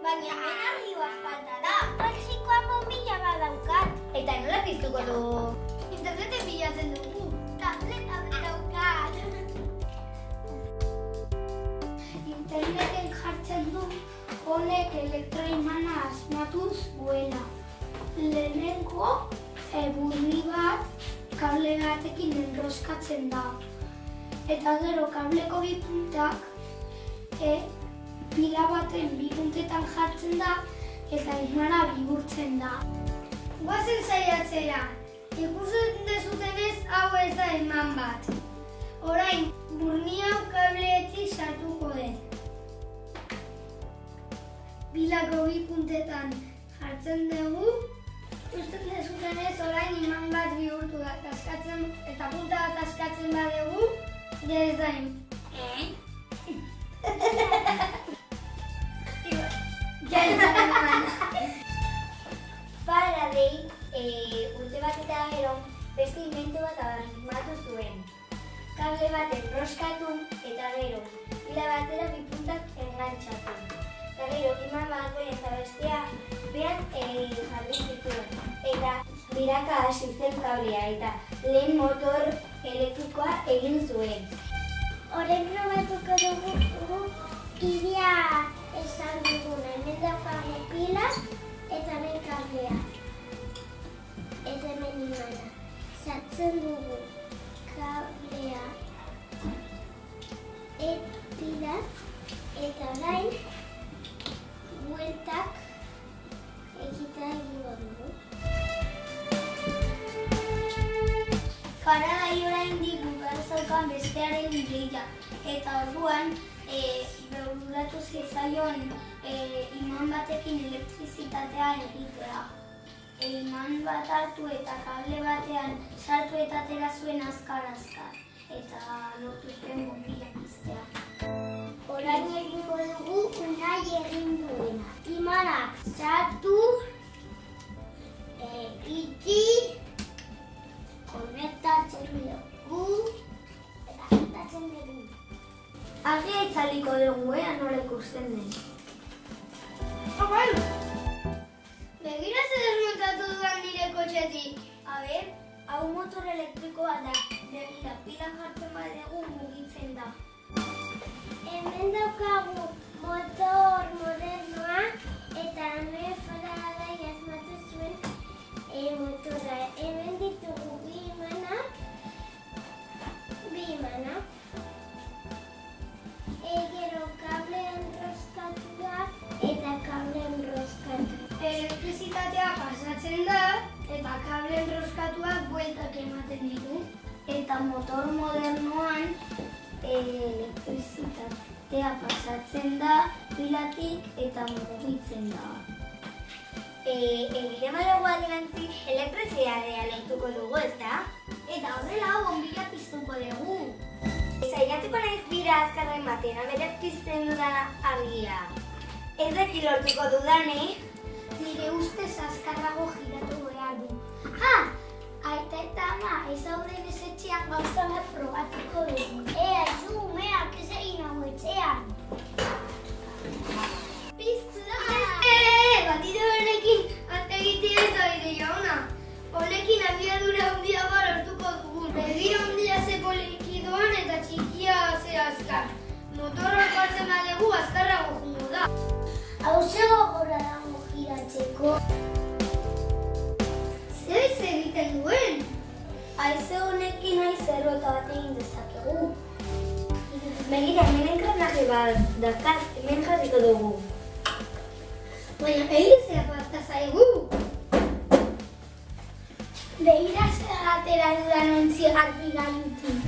Baina energioa falta da. Poltsikoan bombilla bat daukat. Eta nola piztuko du? Interneten bilatzen dugu. Tableta bat daukat. Interneten jartzen du honek elektroimana asmatu zuela. Lehenengo burri bat kable batekin enroskatzen da. Eta gero kableko bi puntak pila baten bi puntetan jartzen da eta imana bihurtzen da. Guazen saiatzera, ikusten dezutenez hau ez da iman bat. Orain, burni hau kableetik sartuko dut. Pilako bi puntetan jartzen dugu. Ikusten dezutenez orain iman bat bihurtu da eta punta bat askatzen badugu, ez da iman. Faraday urte bat eta gero beste inventu bat asmatu zuen. Kable bat enroskatu eta gero pila batera bi puntak engantzatu. Eta gero iman bat eta bestea behan jarri zituen. Eta biraka hasi zen kablea eta lehen motor elektrikoa egin zuen. Horren probatuko dugu idea esan duguna. Hemen daukagu pilak eta hemen kablea. Eta hemen imana. Sartzen dugu kablea pilak eta orain bueltak egitea egingo dugu. Faraday oraindik bukatzeukan bestearen ideia. Eta orduan bururatu zizaion iman batekin elektrizitatea egitea. Iman bat hartu eta kable batean sartu eta atera zuen azkar-azkar. Eta lortu zuen bombilla piztea. Orain egingo dugu unai egin duena. Imanak sartu, itxi, konektatzen dugu, eta konektatzen dugu. Argia itzaliko dugu, nola ikusten den. Begira zer desmontatu dudan nire kotxetik. A ber, hau motor elektrikoa da. Begira, pilak jartzen badugu mugitzen da. Hemen daukagu motor modernoa eta hemen Faraday asmatu zuen motora. Hemen ditugu bi imanak. Gero kable enroskatuak eta kable enroskatu. Elektrizitatea pasatzen da eta kable enroskatuak bueltak ematen ditu. Eta motor modernoan elektrizitatea pasatzen da pilatik eta mugitzen da. Egiten dugu adinantzik elektrizitatea lehituko dugu, ezta? Eta horrela bombilla piztuko dugu. Saiatuko naiz bira azkarra ematen, aberak pizten dudana argia. Ez daki lortuko dudanik, nire ustez azkarrago giratu behar du. Aita eta ama, ez dauden ez etxean gauza bat probatuko dugu. Ez du, umeak ez egin hau etxean. Piztu da! Batitu honekin ategitea ez da ideia ona. Honekin abiadura handia bat lortuko dugu. Begira handia ze poliki doan eta txikia ze azkar. Motorra jartzen badugu azkarrago jungo da. Hau ze gogorra dago giratzeko. Zer egiten duen? Haize honekin zerrota bat egin dezakegu. Begira, hemen engranaje bat dakar, hemen jarriko dugu. Baina, egizea falta zaigu. Begira zer atera dudan ontzi garbi gaiutik.